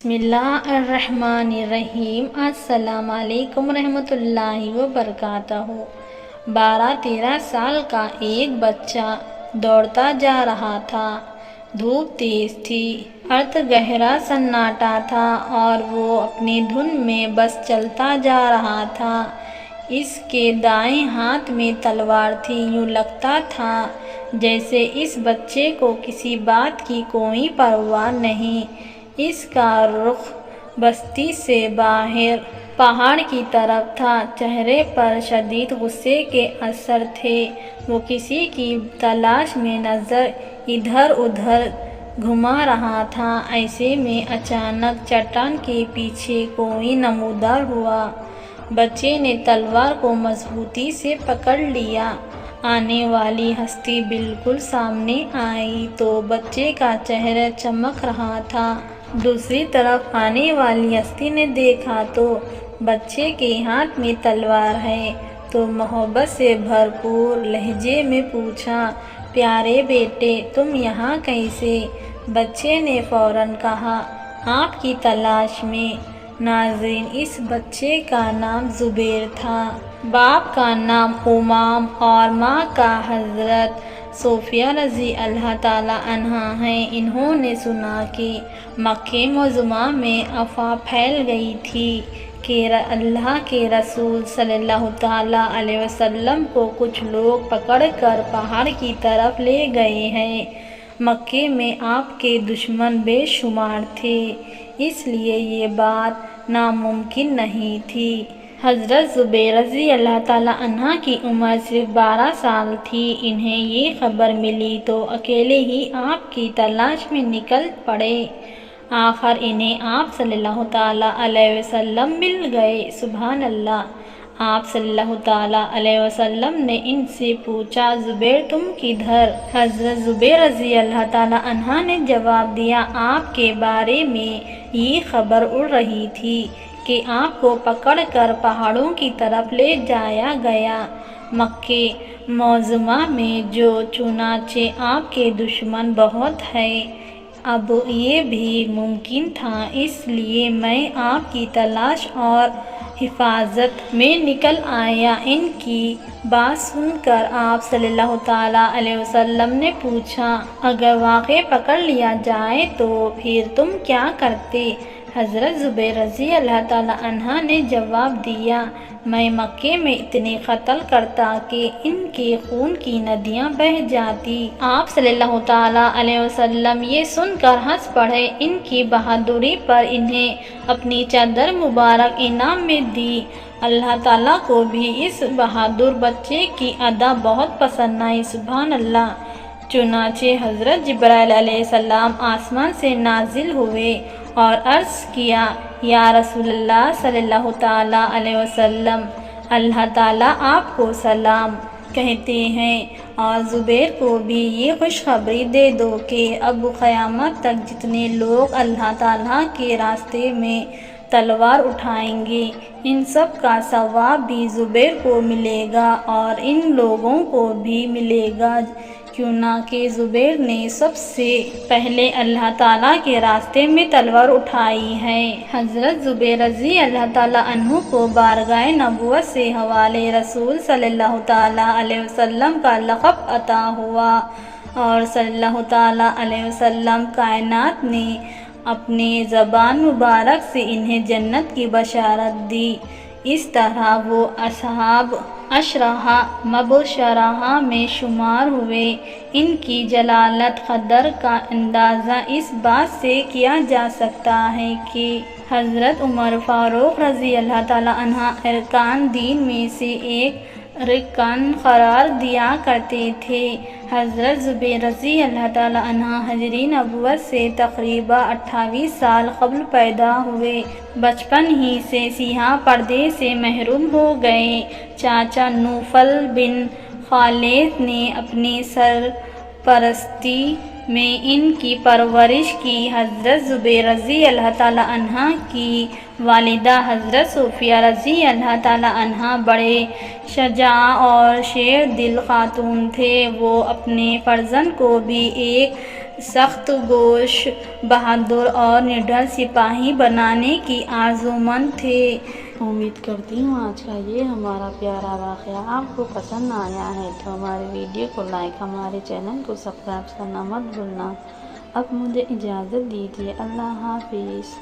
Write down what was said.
بسم اللہ الرحمن الرحیم۔ السلام علیکم ورحمۃ اللہ وبرکاتہ۔ 12-13 سال کا ایک بچہ دوڑتا جا رہا تھا۔ دھوپ تیز تھی، ارض گہرا سناٹا تھا اور وہ اپنی دھن میں بس چلتا جا رہا تھا۔ اس کے دائیں ہاتھ میں تلوار تھی۔ یوں لگتا تھا جیسے اس بچے کو کسی بات کی کوئی پرواہ نہیں۔ اس کا رخ بستی سے باہر پہاڑ کی طرف تھا۔ چہرے پر شدید غصے کے اثر تھے۔ وہ کسی کی تلاش میں نظر ادھر ادھر گھما رہا تھا۔ ایسے میں اچانک چٹان کے پیچھے کوئی نمودار ہوا۔ بچے نے تلوار کو مضبوطی سے پکڑ لیا۔ آنے والی ہستی بالکل سامنے آئی تو بچے کا چہرہ چمک رہا تھا۔ دوسری طرف آنے والی ہستی نے دیکھا تو بچے کے ہاتھ میں تلوار ہے تو محبت سے بھرپور لہجے میں پوچھا، پیارے بیٹے تم یہاں کیسے؟ بچے نے فوراً کہا، آپ کی تلاش میں۔ ناظرین، اس بچے کا نام زبیر تھا۔ باپ کا نام امام اور ماں کا حضرت صوفیہ رضی اللہ تعالی عنہا ہے۔ انہوں نے سنا کہ مکہ معظمہ میں افواہ پھیل گئی تھی کہ اللہ کے رسول صلی اللہ تعالی علیہ وسلم کو کچھ لوگ پکڑ کر پہاڑ کی طرف لے گئے ہیں۔ مکے میں آپ کے دشمن بے شمار تھے، اس لیے یہ بات ناممکن نہیں تھی۔ حضرت زبیر رضی اللہ تعالی عنہ کی عمر صرف 12 سال تھی۔ انہیں یہ خبر ملی تو اکیلے ہی آپ کی تلاش میں نکل پڑے۔ آخر انہیں آپ صلی اللہ تعالی علیہ وسلم مل گئے۔ سبحان اللہ۔ آپ صلی اللہ تعالی علیہ وسلم نے ان سے پوچھا، زبیر تم کدھر؟ حضرت زبیر رضی اللہ تعالی عنہ نے جواب دیا، آپ کے بارے میں یہ خبر اڑ رہی تھی کہ آپ کو پکڑ کر پہاڑوں کی طرف لے جایا گیا مکہ معظمہ میں جو چنانچہ آپ کے دشمن بہت ہیں۔ اب یہ بھی ممکن تھا، اس لیے میں آپ کی تلاش اور حفاظت میں نکل آیا۔ ان کی بات سن کر آپ صلی اللہ تعالی علیہ وسلم نے پوچھا، اگر واقعی پکڑ لیا جائے تو پھر تم کیا کرتے؟ حضرت زبیر رضی اللہ تعالی عنہ نے جواب دیا، میں مکے میں اتنے قتل کرتا کہ ان کے خون کی ندیاں بہہ جاتی۔ آپ صلی اللہ تعالی علیہ وسلم یہ سن کر ہنس پڑے۔ ان کی بہادری پر انہیں اپنی چادر مبارک انعام میں دی۔ اللہ تعالیٰ کو بھی اس بہادر بچے کی ادا بہت پسند آئی۔ سبحان اللہ۔ چنانچہ حضرت جبرائیل علیہ السلام آسمان سے نازل ہوئے اور عرض کیا، یا رسول اللہ صلی اللہ تعالی علیہ وسلم، اللہ تعالیٰ آپ کو سلام کہتے ہیں اور زبیر کو بھی یہ خوشخبری دے دو کہ اب قیامت تک جتنے لوگ اللہ تعالیٰ کے راستے میں تلوار اٹھائیں گے ان سب کا ثواب بھی زبیر کو ملے گا اور ان لوگوں کو بھی ملے گا، کیونکہ زبیر نے سب سے پہلے اللہ تعالیٰ کے راستے میں تلوار اٹھائی ہے۔ حضرت زبیر رضی اللہ تعالیٰ عنہ کو بارگاہ نبوت سے حوالے رسول صلی اللہ تعالیٰ علیہ وسلم کا لقب عطا ہوا اور صلی اللہ تعالیٰ علیہ وسلم کائنات نے اپنے زبان مبارک سے انہیں جنت کی بشارت دی۔ اس طرح وہ اصحاب عشرہ مبشرہ میں شمار ہوئے۔ ان کی جلالت قدر کا اندازہ اس بات سے کیا جا سکتا ہے کہ حضرت عمر فاروق رضی اللہ تعالی عنہ ارکان دین میں سے ایک رکن قرار دیا کرتے تھے۔ حضرت زبیر رضی اللہ تعالی عنہ ہجری نبوت سے تقریباً 28 سال قبل پیدا ہوئے۔ بچپن ہی سے سیاہ پردے سے محروم ہو گئے۔ چاچا نوفل بن خالد نے اپنی سرپرستی میں ان کی پرورش کی۔ حضرت زبیر رضی اللہ تعالی عنہ کی والدہ حضرت صوفیہ رضی اللہ تعالی عنہ بڑے شجاع اور شیر دل خاتون تھے۔ وہ اپنے فرزند کو بھی ایک سخت گوش، بہادر اور نڈر سپاہی بنانے کی آرزومند تھے۔ امید کرتی ہوں آج کا یہ ہمارا پیارا واقعہ آپ کو پسند آیا ہے تو ہمارے ویڈیو کو لائک، ہمارے چینل کو سبسکرائب کرنا مت بھولنا۔ اب مجھے اجازت دیجیے، اللہ حافظ۔